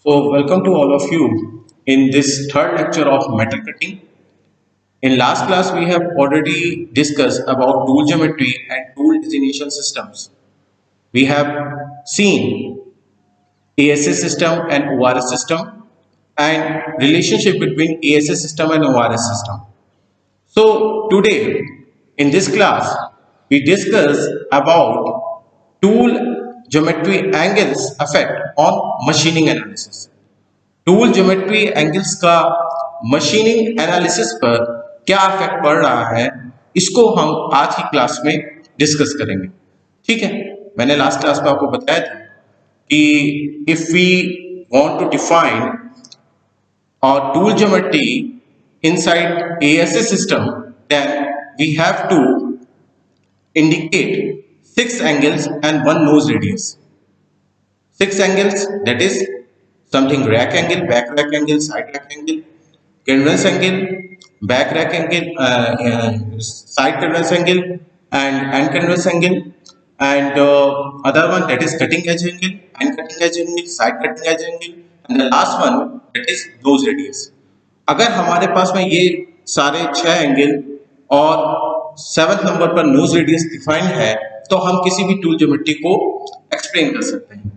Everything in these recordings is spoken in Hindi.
So, welcome to all of you in this third lecture of metal cutting. In last class, we have already discussed about tool geometry and tool designation systems. We have seen ASA system and ORS system and relationship between ASA system and ORS system. So, today in this class, we discuss about tool geometry angles effect on machining analysis. Tool geometry angles का मशीनिंग एनालिसिस पर क्या इफेक्ट पड़ रहा है, इसको हम आज की क्लास में डिस्कस करेंगे। ठीक है, मैंने लास्ट क्लास में आपको बताया था कि if we want to define our tool geometry inside ASA system, then we have to indicate 6 angles and 1 nose radius. 6 angles, that is something rack angle, back rack angle, side rack angle, cadence angle, back rack angle, side cadence angle, and end cadence angle, and other one that is cutting edge angle, end cutting edge angle, side cutting edge angle, and the last one that is nose radius. अगर हमारे पास में ये सारे 6 एंगल और 7th नंबर पर नोज रेडियस डिफाइंड है, तो हम किसी भी टूल ज्योमेट्री को एक्सप्लेन कर सकते हैं।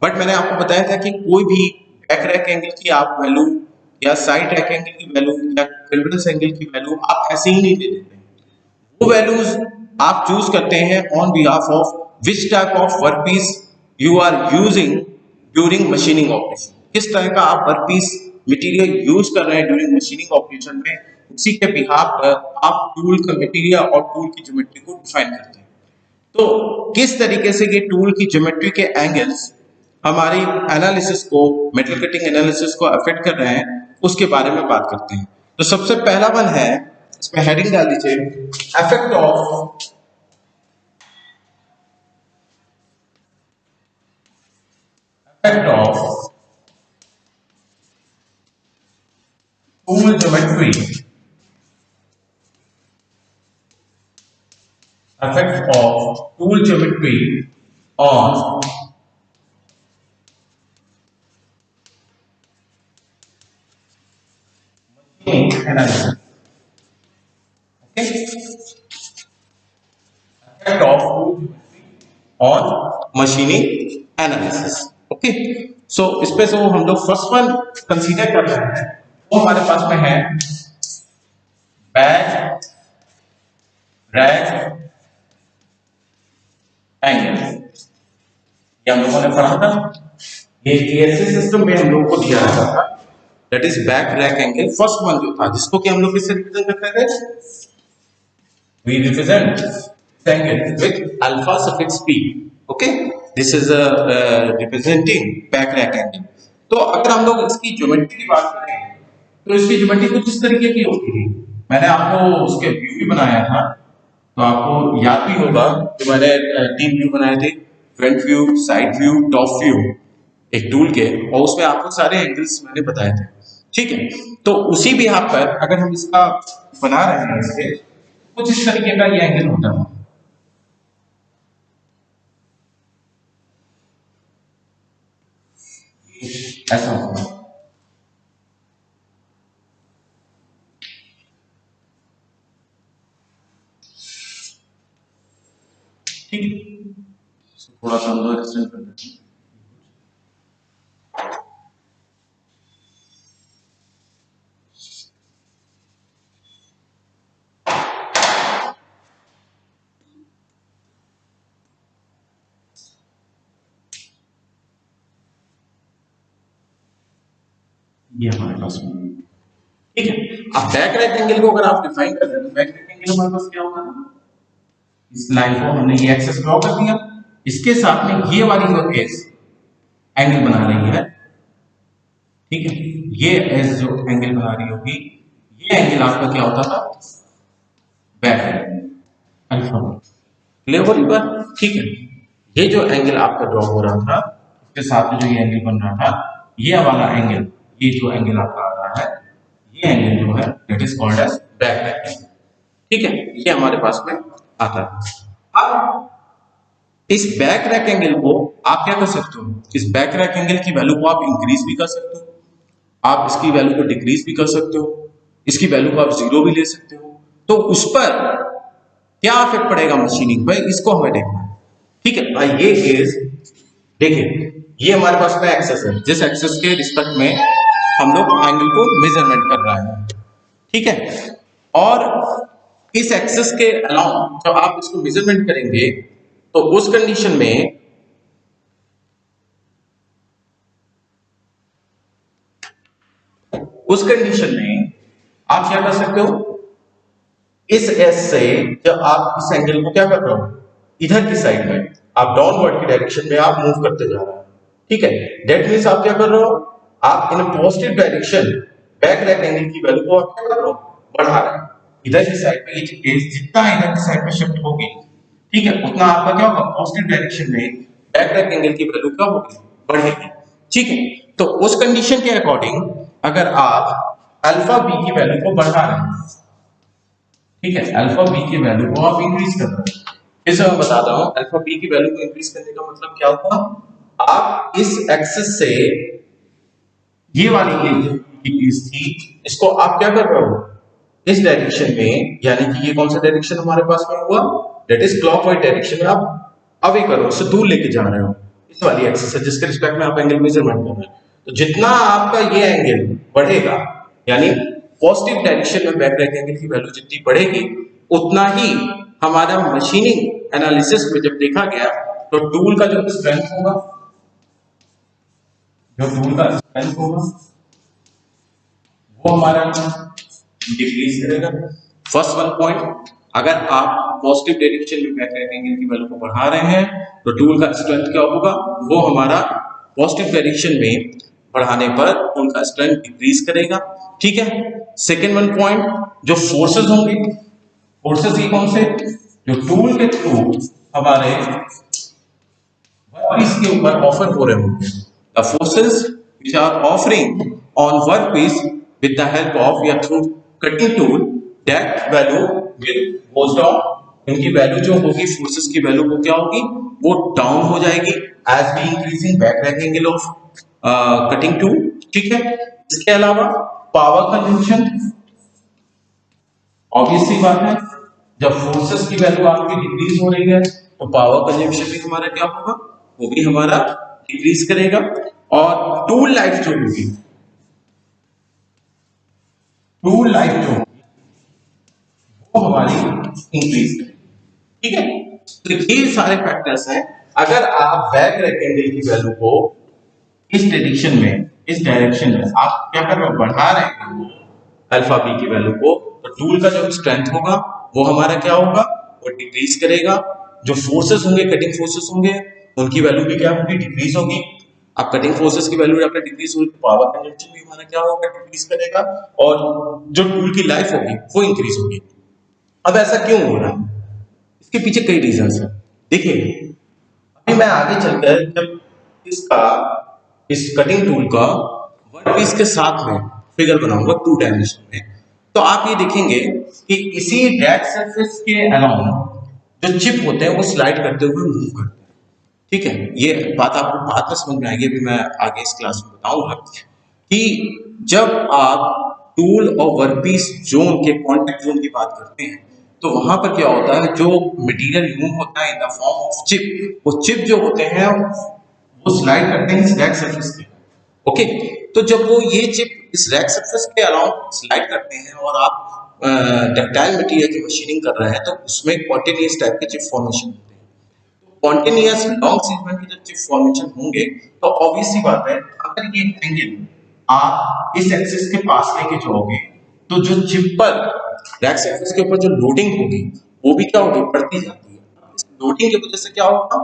बट मैंने आपको बताया था कि कोई भी बैक रैक एंगल की आप वैल्यू या साइड रैक एंगल की वैल्यू या कैल्विनस एंगल की वैल्यू आप ऐसे ही नहीं दे देते हैं। वो वैल्यूज आप चूज करते हैं on behalf of which type of workpiece you are using during machining operation. किस तरह का आप वर्कपीस मटेरियल यूज कर रहे हैं ड्यूरिंग मशीनिंग ऑपरेशन में, उसी के बिहाफ पर आप टूल का मटेरियल और टूल की ज्योमेट्री को डिफाइन करते हैं। तो किस तरीके से ये टूल की ज्योमेट्री के एंगल्स हमारी एनालिसिस को, मेटल कटिंग एनालिसिस को अफेक्ट कर रहे हैं, उसके बारे में बात करते हैं। तो सबसे पहला वन है, इसमें हेडिंग डाल दीजिए, effect of tool geometry, effect of tool geometry on analysis. Okay, effect of on machining analysis. Okay, so इस पे जो हम लोग फर्स्ट वन कंसीडर कर रहे हैं वो हमारे पास में है बैक रैक एंगल। ये हम लोगों ने पढ़ा था, ये एएसए सिस्टम में हम लोग को दिया रहता था, that is back rack angle, first one जो था, जिसको कि हम लोग किससे रिप्रेजेंट करते थे, we represent angle with alpha suffix p. okay, this is a representing back rack angle. तो अगर हम लोग इसकी ज्योमेट्री की बात करें तो इसकी ज्योमेट्री कुछ इस तरीके की होती है। मैंने आपको उसके व्यू भी बनाया था, तो आपको याद भी होगा कि मैंने 3 व्यू बनाए थे, front view, side view, top view, एक टूल के, और उसमें आपको सारे एंगल्स मैंने बताए थे। ठीक है, तो उसी भी यहाँ पर अगर हम इसका बना रहे हैं, इसके कुछ इस तरीके का ये एंगल होता है। ऐसा होगा, ठीक है, थोड़ा सा हम लोग एक्सटेंड कर देते हैं। ये हमारे पास में, ठीक है। अब बैक राइट एंगल को अगर आप डिफाइन कर रहे हैं तो बैक राइट एंगल हमारे पास क्या होगा, इस लाइन को हमने ये एक्सेस ड्रॉ कर दिया, इसके साथ में ये वाली जो एज एंगल बना रही है, ठीक है, ये एज जो एंगल बना रही होगी, ये एंगल आपका क्या होता था, बैक राइट अल्फा। क्लियर हो रही बात, ठीक है। ये जो एंगल आपका ड्रॉ हो रहा था, उसके साथ में जो ये एंगल बन रहा था, ये वाला एंगल, ये जो एंगल आपका आ रहा है, ये एंगल जो है that is called as back rake angle. ठीक है, ये हमारे पास में आता है। अब इस बैक रैक एंगल को आप क्या कर सकते हो, इस बैक रैक एंगल की वैल्यू को आप इंक्रीज भी कर सकते हो, आप इसकी वैल्यू को डिक्रीज भी कर सकते हो, इसकी वैल्यू को आप जीरो भी ले सकते हो। तो उस पर क्या इफेक्ट पड़ेगा मशीनिंग पर, इसको हमें देखना है। ठीक है, ये केस देखिए, ये हमारे पास में एक्सेस है, जिस एक्सेस के रिस्पेक्ट में हम लोग एंगल को मेजरमेंट कर रहे हैं। ठीक है, और इस एक्सेस के अलावा जब आप इसको मेजरमेंट करेंगे तो उस कंडीशन में आप क्या कर सकते हो, इस एस से जब आप इस एंगल को क्या कर रहे हो, इधर की साइड में आप डाउनवर्ड की डायरेक्शन में आप मूव करते जा रहे हो। ठीक है, दैट मीन्स आप क्या कर रहे हो, आप in positive direction back rake angle की वैल्यू को आप क्या कर रहे हो, बढ़ा रहे हो। इधर की साइड पे ये जितना इधर की साइड पे शिफ्ट होगी, ठीक है, उतना आपका क्या होगा, पॉजिटिव डायरेक्शन में बैक रैक एंगल की वैल्यू क्या होगी, बढ़ेगी। ठीक है, तो उस कंडीशन के अकॉर्डिंग अगर आप अल्फा बी की वैल्यू को बढ़ा रहे हैं, ठीक है, अल्फा बी की वैल्यू को आप इंक्रीज कर रहे हैं। फिर से मैं बताता हूं, अल्फा बी की वैल्यू को इंक्रीज करने का मतलब क्या होगा, आप इस एक्सिस से ये वाली केस थी, इसको आप क्या कर रहे हो, इस डायरेक्शन में, यानी कि ये कौन सा डायरेक्शन हमारे पास में हुआ, दैट इज क्लॉकवाइज डायरेक्शन में आप अवे कर रहे हो, उससे दूर लेके जा रहे हो, इस वाली एक्सिस है जिसके रिस्पेक्ट में आप एंगल मेजरमेंट कर रहे हैं। तो जितना आपका ये एंगल बढ़ेगा, यानी पॉजिटिव डायरेक्शन में बैक रैक एंगल की वैल्यू जितनी बढ़ेगी, उतना ही हमारा मशीनिंग एनालिसिस में जब देखा गया तो टूल का जो स्ट्रेंथ होगा, वो हमारा डिक्रीज करेगा। फर्स्ट वन पॉइंट, अगर आप पॉजिटिव डायरेक्शन में बैक रैक एंगल की वैल्यू को बढ़ा रहे हैं तो टूल का स्ट्रेंथ क्या होगा, वो हमारा पॉजिटिव डायरेक्शन में बढ़ाने पर टूल का स्ट्रेंथ डिक्रीज करेगा। ठीक है, सेकेंड वन पॉइंट, जो फोर्सेस होंगे, फोर्सेस ये कौन से, जो टूल के थ्रू हमारे वर्कपीस के ऊपर ऑफर हो रहे होंगे, the forces which are offering on workpiece with the help of या through cutting tool, that value will goes down, इनकी वैल्यू जो होगी, फोर्सेस की वैल्यू वो क्या होगी, वो डाउन हो जाएगी as we increasing back rake angle of cutting tool. ठीक है, इसके अलावा पावर कंजम्पशन, ऑब्वियस सी बात है, जब फोर्सेस की वैल्यू आपकी डिक्रीज हो रही है तो पावर कंजम्पशन भी हमारा क्या होगा, वो भी हमारा डिक्रीज करेगा। और टूल लाइफ जो होगी, टूल लाइफ जो वो हमारी इंक्रीज करेगी। ठीक है, तो ये सारे फैक्टर्स हैं। अगर आप बैक रैक एंगल की वैल्यू को इस डायरेक्शन में, इस डायरेक्शन में आप क्या कर रहे हो, बढ़ा रहे हैं अल्फा बी की वैल्यू को, तो टूल का जो स्ट्रेंथ होगा वो हमारा क्या होगा, वो डिक्रीज करेगा। जो फोर्सेस होंगे, कटिंग फोर्सेस होंगे, उनकी वैल्यू भी क्या होगी, डिक्रीज होगी। अब कटिंग फोर्सेस की वैल्यू आपका डिक्रीज होगी, पावर कंजम्पशन भी हमारा क्या होगा, डिक्रीज करेगा, और जो टूल की लाइफ होगी वो इंक्रीज होगी। अब ऐसा क्यों हो रहा है, इसके पीछे कई रीजंस हैं। देखिए, अभी मैं आगे चलकर जब इसका, इस कटिंग टूल का वर्कपीस के साथ में फिगर बनाऊंगा 2 डायमेंशन में, तो आप ये देखेंगे कि इसी डेड सरफेस के अलाउंग जो चिप होते हैं वो स्लाइड करते हुए मूव करते हैं। ठीक है, ये बात आपको बाद में समझ में आएगी, अभी मैं आगे इस क्लास में बताऊंगा कि जब आप टूल और वर्कपीस जोन के कॉन्टेक्ट जोन की बात करते हैं तो वहां पर क्या होता है, जो मटेरियल रिमूव होता है in the form of chip, वो चिप जो होते हैं वो स्लाइड करते हैं इस रैक सरफेस पे। ओके, तो जब वो ये चिप इस रैक सरफेस के अलाउंग स्लाइड करते हैं और आप डक्टाइल मटेरियल की मशीनिंग कर रहे हैं तो उसमें कॉन्टिन्यूअस टाइप के चिप फॉर्मेशन होते हैं। कॉन्टिन्यूअस लॉन्ग सीक्वेंस के जब चिप फॉर्मेशन होंगे तो ऑब्वियस सी बात है, अगर ये एंगल आप इस एक्सिस के पास लेके जाओगे तो जो चिप पर रैक सरफेस के ऊपर जो लोडिंग होगी वो भी क्या होगी, बढ़ती जाती है। इस लोडिंग की वजह से क्या होगा,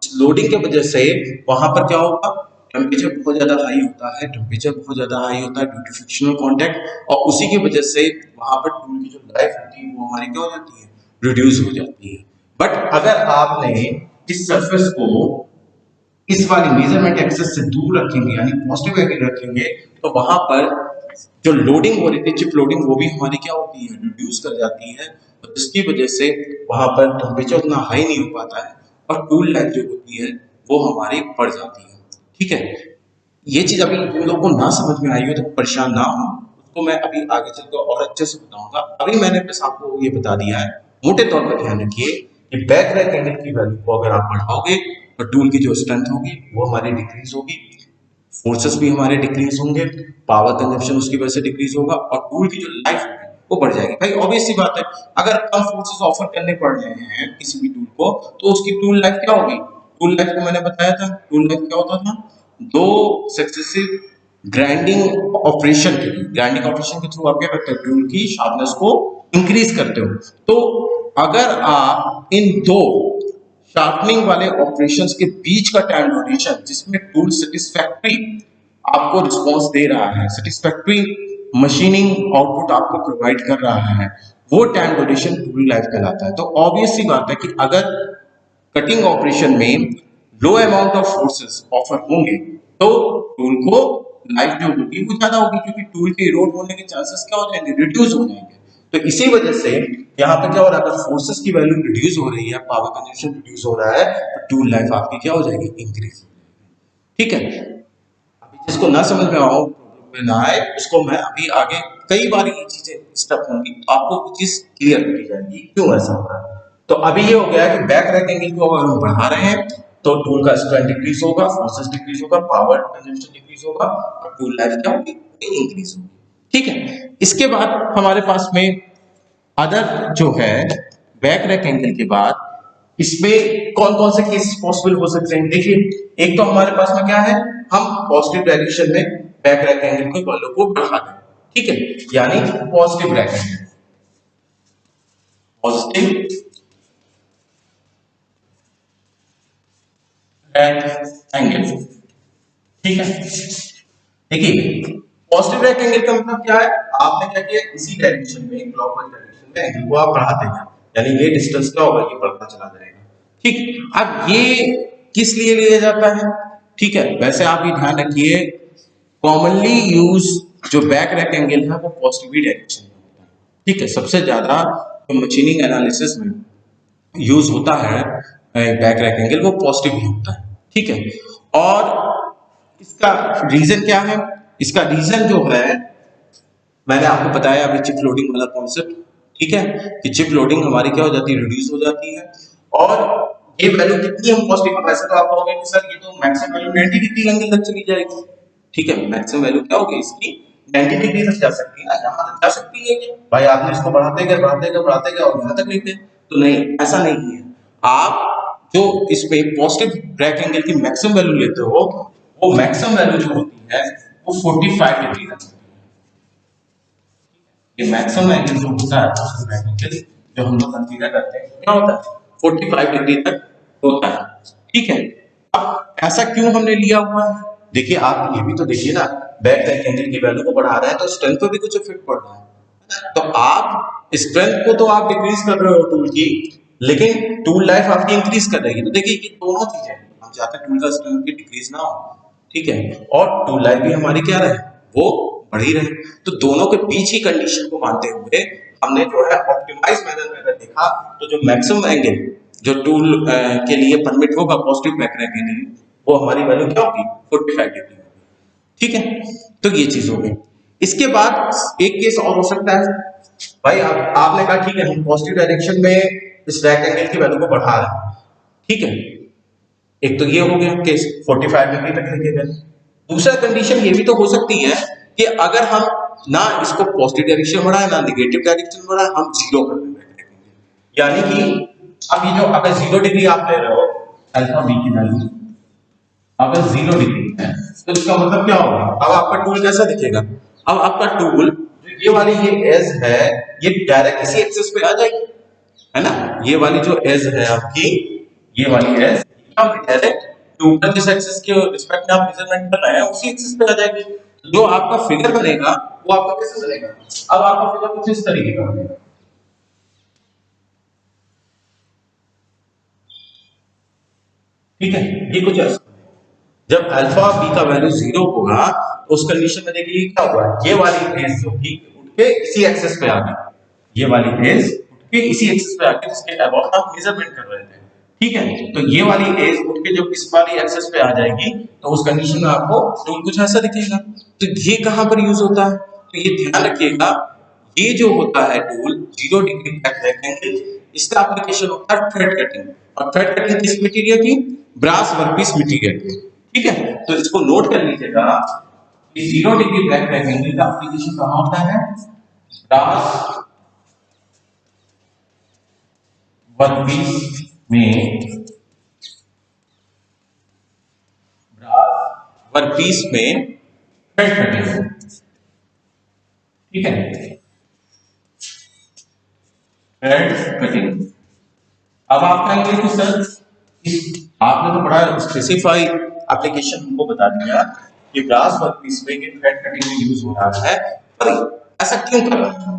इस लोडिंग की वजह से वहां पर क्या होगा, टेम्परेचर बहुत ज्यादा हाई होता है, टेम्परेचर बहुत ज्यादा हाई होता है ड्यू टू फ्रिक्शनल कांटेक्ट, और उसी की वजह से वहां पर टूल की जो लाइफ होती है वो हमारी क्या हो जाती है, रिड्यूस हो जाती है। बट अगर आपने इस सरफेस को इस वाली मेजरमेंट एक्सेस से दूर रखेंगे, यानी पॉजिटिव एंगल रखेंगे, तो वहां पर जो लोडिंग हो रही थी, चिप लोडिंग, वो भी हमारी क्या होती है, रिड्यूस कर जाती है, और जिसकी वजह से वहां पर टेम्परेचर उतना हाई नहीं हो पाता है और टूल लाइफ जो होती है वो हमारी बढ़ जाती है। ठीक है, ये चीज अभी जिन लोगों को ना समझ में आई हो तो परेशान ना हो, उसको मैं अभी आगे चलकर और अच्छे से बताऊंगा। अभी मैंने बस आपको ये बता दिया है, मोटे तौर पर ध्यान रखिए कि बैक रैक एंगल की वैल्यू को अगर आप बढ़ाओगे तो टूल की जो स्ट्रेंथ होगी वो हमारी डिक्रीज होगी, फोर्सेस भी हमारे डिक्रीज होंगे, पावर कंजप्शन उसकी वजह से डिक्रीज होगा और टूल की जो लाइफ होगी वो बढ़ जाएगी। भाई ऑब्वियस सी बात है, अगर कम फोर्सेस ऑफर करने पड़ रहे हैं किसी भी टूल को तो उसकी टूल लाइफ क्या होगी? टूल लाइफ को मैंने बताया था, टूल लाइफ क्या होता था, दो सक्सेसिव ग्राइंडिंग ऑपरेशन के लिए, ग्राइंडिंग ऑपरेशन के थ्रू आप क्या करते हो, टूल की शार्पनेस को इंक्रीज करते हो। तो अगर आप इन दो शार्पनिंग वाले ऑपरेशंस के बीच का टाइम ड्यूरेशन जिसमें टूल सेटिस्फैक्ट्री आपको रिस्पॉन्स दे रहा है, सेटिस्फैक्ट्री मशीनिंग आउटपुट आपको प्रोवाइड कर रहा है, वो टाइम ड्यूरेशन टूल लाइफ कहलाता है। तो ऑब्वियस सी बात है कि अगर कटिंग ऑपरेशन में लो अमाउंट ऑफ फोर्सेस ऑफर होंगे तो टूल को लाइफ जो होगी वो ज्यादा होगी, क्योंकि टूल के इरोड होने के चांसेस क्या हो जाएंगे, रिड्यूस हो जाएंगे। तो इसी वजह से यहाँ पे क्या हो रहा है, अगर फोर्सेस की वैल्यू रिड्यूस हो रही है, पावर कंजप्शन रिड्यूस हो रहा है, तो टूल लाइफ आपकी क्या हो जाएगी, इंक्रीज। ठीक है, अभी जिसको ना समझ में आओ, प्रॉब्लम में ना आए, उसको मैं अभी आगे कई बार ये चीजें स्टफ होंगी तो आपको कुछ चीज क्लियर की जाएगी क्यों ऐसा हो रहा है। तो अभी ये हो गया कि बैक रैक एंगल को अगर हम बढ़ा रहे हैं तो टूल का स्ट्रेंथ डिक्रीज होगा, फोर्सेस डिक्रीज होगा, पावर कंजम्पशन डिक्रीज होगा और टूल लाइफ क्या होगी, इंक्रीज होगी। ठीक है, इसके बाद हमारे पास में अदर जो है बैक रैक एंगल के बाद इसमें कौन कौन से केसेस पॉसिबल हो सकते हैं। देखिए, एक तो हमारे पास में क्या है, हम पॉजिटिव डायरेक्शन में बैक रैक एंगल की वैल्यू को बढ़ा दें। ठीक है, यानी positive rack angle, positive rack angle. ठीक है, देखिए पॉजिटिव रैक एंगल का मतलब क्या है, आपने क्या किया, इसी डायरेक्शन में, क्लॉकवाइज डायरेक्शन में एंगल को आप बढ़ाते हैं, यानी ये डिस्टेंस क्या होगा, ये बढ़ता चला जाएगा। ठीक, अब ये किस लिए लिया जाता है? ठीक है, वैसे आप ये ध्यान रखिए, कॉमनली यूज जो बैक रैक एंगल है वो पॉजिटिव डायरेक्शन में होता है। ठीक है, सबसे ज्यादा जो मशीनिंग एनालिसिस में यूज होता है बैक रैक एंगल वो पॉजिटिव ही होता है। ठीक है, और इसका रीजन क्या है? इसका रीजन जो है मैंने आपको बताया अभी, चिप लोडिंग वाला कॉन्सेप्ट। ठीक है, कि चिप लोडिंग हमारी क्या हो जाती है, रिड्यूस हो जाती है। और ये वैल्यू कितनी हम पॉजिटिव, वैसे तो आप कहोगे कि सर ये तो मैक्सिमम वैल्यू 90 डिग्री एंगल तक चली जाएगी। ठीक है, मैक्सिमम वैल्यू क्या होगी इसकी, 90 डिग्री तक जा सकती है ना, यहाँ तक जा सकती है कि भाई आपने इसको बढ़ाते गए बढ़ाते गए बढ़ाते गए और यहाँ तक लेके, तो नहीं, ऐसा नहीं है। आप जो इसमें पॉजिटिव रैक एंगल की मैक्सिमम वैल्यू लेते हो, वो मैक्सिमम वैल्यू जो होती है वो 45 डिग्री तक। ये मैक्सिमम एंगल जो होता है पॉजिटिव रैक एंगल जो हम लोग कंसीडर करते हैं क्या होता है, 45 डिग्री तक होता है। ठीक है, अब ऐसा क्यों हमने लिया हुआ है? देखिए, आप ये भी तो देखिए ना, बैक रैक एंगल की वैल्यू को बढ़ा रहा है तो स्ट्रेंथ पर भी कुछ इफेक्ट पड़ रहा है। तो आप स्ट्रेंथ को तो आप डिक्रीज कर रहे हो टूल की, लेकिन टूल लाइफ आपकी इंक्रीज कर रही है। तो देखिए, ये दोनों चीजें हम चाहते हैं टूल का स्ट्रेंथ की डिक्रीज ना हो, ठीक है, और टूल लाइफ भी हमारी क्या रहे, वो बढ़ ही रहे। तो दोनों के बीच ही कंडीशन को मानते हुए हमने जो है ऑप्टिमाइज मैनर में अगर देखा तो जो मैक्सिमम एंगल जो टूल के लिए परमिट होगा पॉजिटिव बैक रैक एंगल, वो हमारी वैल्यू क्या होगी, 45 डिग्री। ठीक है, तो ये चीज हो गई। इसके बाद एक केस और हो सकता है, भाई आपने कहा ठीक है हम पॉजिटिव डायरेक्शन में इस रैक एंगल की वैल्यू को बढ़ा रहे हैं। ठीक है, एक तो ये हो गया केस 45 डिग्री तक लेके गए। दूसरा कंडीशन ये भी तो हो सकती है कि अगर हम ना इसको पॉजिटिव डायरेक्शन बढ़ाए ना नेगेटिव डायरेक्शन बढ़ाए, हम जीरो कर दें, यानी कि अब ये जो अगर 0 डिग्री आप ले रहे हो अल्फा बी की वैल्यू अगर 0 डिग्री है तो इसका मतलब क्या होगा, अब आपका टूल कैसा दिखेगा, अब आपका टूल जो ये वाली ये एज है ये डायरेक्ट इसी एक्सिस पे आ जाएगी, है ना, ये वाली जो एज है आपकी, ये वाली एज डायरेक्ट टूल जिस एक्सिस के रिस्पेक्ट में आप मेजरमेंट कर रहे हैं उसी एक्सिस पे आ जाएगी। जो आपका फिगर बनेगा वो आपका कैसे बनेगा, अब आपका फिगर कुछ इस तरीके का बनेगा। ठीक है, ये कुछ ऐसा, जब अल्फा बी का वैल्यू 0 होगा तो उस कंडीशन में देखिए क्या हुआ, ये वाली एज जो कि उठ के इसी एक्सिस पे आ गई, ये वाली एज उठ के इसी एक्सिस पे आ गई जिसके अबाउट आप मेजरमेंट कर रहे थे। ठीक है, तो ये वाली एज उठ के जब इस वाली एक्सेस पे आ जाएगी तो उस कंडीशन में आपको टूल कुछ ऐसा दिखेगा। तो ये कहाँ पर यूज होता है, तो ये ध्यान रखिएगा, ये जो होता है टूल 0 डिग्री बैक रेक्टेंगल, इसका एप्लीकेशन होता है थ्रेड कटिंग। और थ्रेड कटिंग किस मटेरियल की, ब्रास वर्कपीस मटेरियल की। ठीक है, तो इसको नोट कर लीजिएगा कि 0 डिग्री बैक रेक्टेंगल का एप्लीकेशन कहाँ होता है, ब्रास वर्कपीस में, वर्कपीस में थ्रेड कटिंग। ठीक है, थ्रेड कटिंग। अब आप कहेंगे कि सर आपने तो बड़ा स्पेसिफाई एप्लीकेशन हमको बता दिया कि ग्रास वर्कपीस में ये थ्रेड कटिंग में यूज हो रहा है, पर ऐसा क्यों कर रहा है,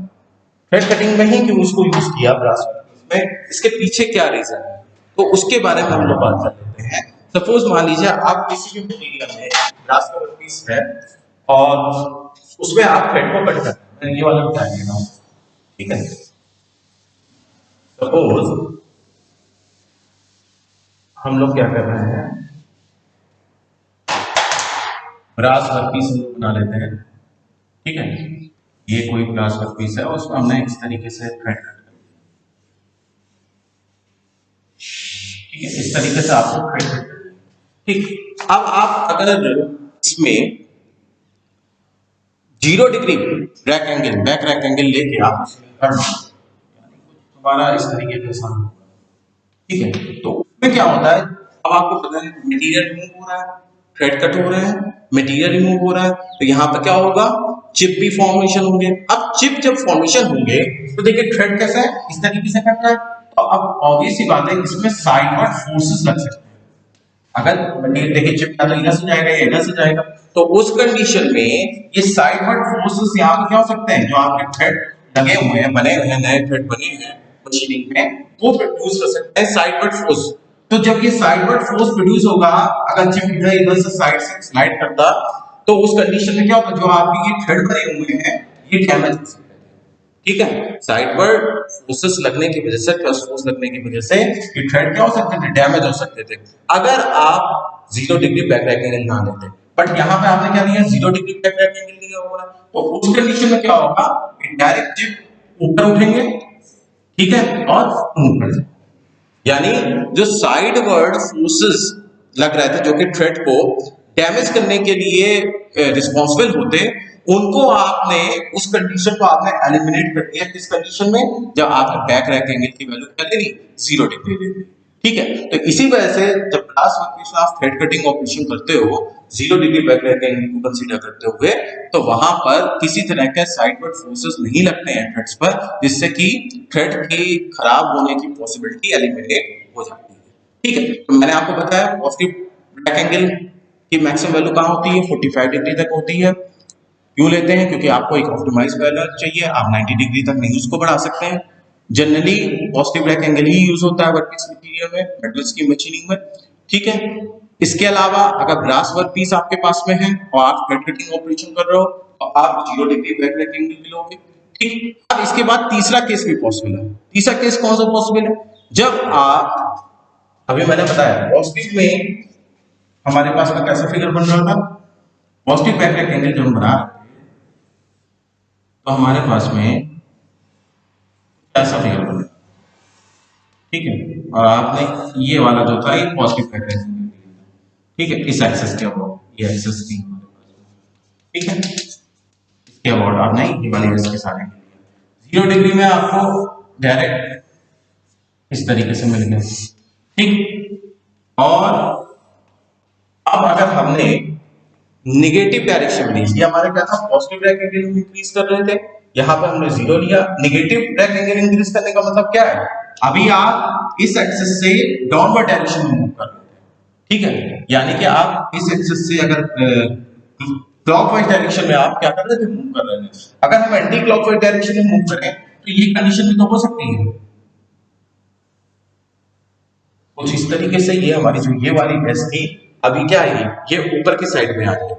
थ्रेड कटिंग में ही क्यों उसको यूज किया ग्रास वर्कपीस में, इसके पीछे क्या रीजन है, तो उसके बारे में हम लोग बात कर लेते हैं। सपोज मान लीजिए आप किसी भी मटेरियल में ग्रास का वर्कपीस है और उसमें आप थ्रेड को कट करते हैं, ये वाला बता देना। ठीक है, सपोज हम लोग क्या कर रहे हैं, ब्रास वर्कपीस हम लोग बना लेते हैं। ठीक है, ये कोई ब्रास वर्कपीस है और उसको हमने इस तरीके से थ्रेड कर दिया। ठीक है, इस तरीके से आपको थ्रेड कर दिया। ठीक, अब आप अगर इसमें 0 degree rack angle, back rake angle लेके आप तुम्हारा इस तरीके का सामान होगा। ठीक है, तो उसमें क्या होता है, अब आपको पता है मटेरियल रिमूव हो रहा है, थ्रेड कट हो रहे हैं, मटेरियल रिमूव हो रहा है, तो यहाँ पर क्या होगा, चिप भी फॉर्मेशन होंगे। अब चिप जब फॉर्मेशन होंगे तो देखिए थ्रेड कैसे है, इस तरीके से कट रहा है, तो अब ऑब्वियस सी बात है इसमें साइडवर्ड फोर्सेस लग सकते हैं। अगर मटेरियल देखिए चिप या तो इधर से जाएगा या इधर से जाएगा, तो उस कंडीशन में ये साइडवर्ड फोर्सेस यहाँ पे क्या हो सकते हैं, जो आपके थ्रेड लगे हुए हैं, बने हुए हैं, नए थ्रेड बने हैं मशीनिंग में, वो प्रोड्यूस कर सकते हैं साइडवर्ड फोर्स। तो जब ये साइडवर्ड फोर्स प्रोड्यूस होगा, अगर चिप इधर इधर से साइड से स्लाइड करता, तो उस कंडीशन में क्या होगा, जो आपके ये थ्रेड बने हुए हैं ये डैमेज हो सकते हैं। ठीक है, साइडवर्ड फोर्सेस लगने की वजह से, क्रस्ट फोर्स लगने की वजह से ये थ्रेड क्या हो सकते थे, डैमेज हो सकते थे, अगर आप 0 डिग्री बैक रैक एंगल ना लेते। बट यहाँ पे आपने क्या लिया, 0 डिग्री बैक रैक एंगल लिया हुआ है, तो उस कंडीशन में क्या होगा, डायरेक्ट चिप ऊपर उठेंगे, ठीक है, और मूव कर जाएंगे। यानी जो साइडवर्ड फोर्सेस लग रहे थे, जो कि थ्रेड को डैमेज करने के लिए रिस्पॉन्सिबल होते, उनको आपने, उस कंडीशन को आपने एलिमिनेट कर दिया। किस कंडीशन में, जब आपने बैक रैक एंगल की वैल्यू क्या ले ली, 0 डिग्री ले ली। ठीक है, तो इसी वजह से जब ग्लास वर्कपीस में आप थ्रेड कटिंग ऑपरेशन करते हो 0 डिग्री बैक रैक एंगल को कंसीडर करते हुए, तो वहां पर किसी तरह के साइडवर्ड फोर्सेस नहीं लगते हैं थ्रेड्स पर, जिससे कि थ्रेड की खराब होने की पॉसिबिलिटी एलिमिनेट हो जाती है। ठीक है, तो मैंने आपको बताया पॉजिटिव बैक एंगल की मैक्सिमम वैल्यू कहाँ होती है, 45 डिग्री तक होती है। क्यों लेते हैं, क्योंकि आपको एक ऑप्टिमाइज वैल्यू चाहिए, आप 90 डिग्री तक नहीं उसको बढ़ा सकते हैं। जनरली पॉजिटिव बैक एंगल ही यूज होता है वर्कपीस मटेरियल में, मेटल्स की मशीनिंग में। ठीक है, इसके अलावा अगर ब्रास वर्कपीस आपके पास में है और आप थ्रेड कटिंग ऑपरेशन कर रहे हो, तो आप 0 डिग्री बैक एंगल भी लोगे। ठीक, अब इसके बाद तीसरा केस भी पॉसिबल है। तीसरा केस कौन सा पॉसिबल है, जब आप, अभी मैंने बताया पॉजिटिव में हमारे पास में कैसा फिगर बन रहा था, पॉजिटिव बैक एंगल जब हम बना रहे थे तो हमारे पास में ऐसा फिगर बना। ठीक है, और आपने ये वाला जो था ये पॉजिटिव बैक एंगल, ठीक है, इस एक्सेस के अबाउट, ये एक्सेस थी हमारे पास में। ठीक है, इसके अबाउट आपने ये वाली एक्सेस के सारे 0 डिग्री में आपको डायरेक्ट इस तरीके से मिल गया। ठीक, और अब अगर हमने निगेटिव डायरेक्शन में, ये हमारे क्या था, पॉजिटिव रैक एंगल इंक्रीज कर रहे थे, यहाँ पे हमने 0 लिया। निगेटिव रैक एंगल इंक्रीज करने का मतलब क्या है, अभी आप इस एक्सिस से डाउनवर्ड डायरेक्शन में मूव कर रहे हैं। ठीक है, यानी कि आप इस एक्सिस से अगर क्लॉकवाइज डायरेक्शन में आप क्या कर रहे थे, मूव कर रहे हैं। अगर हम एंटी क्लॉकवाइज डायरेक्शन में मूव करें तो ये कंडीशन भी तो हो सकती है कुछ इस तरीके से। ये हमारी जो ये वाली एस थी, अभी क्या आएगी, ये ऊपर की साइड में आ जाएगी।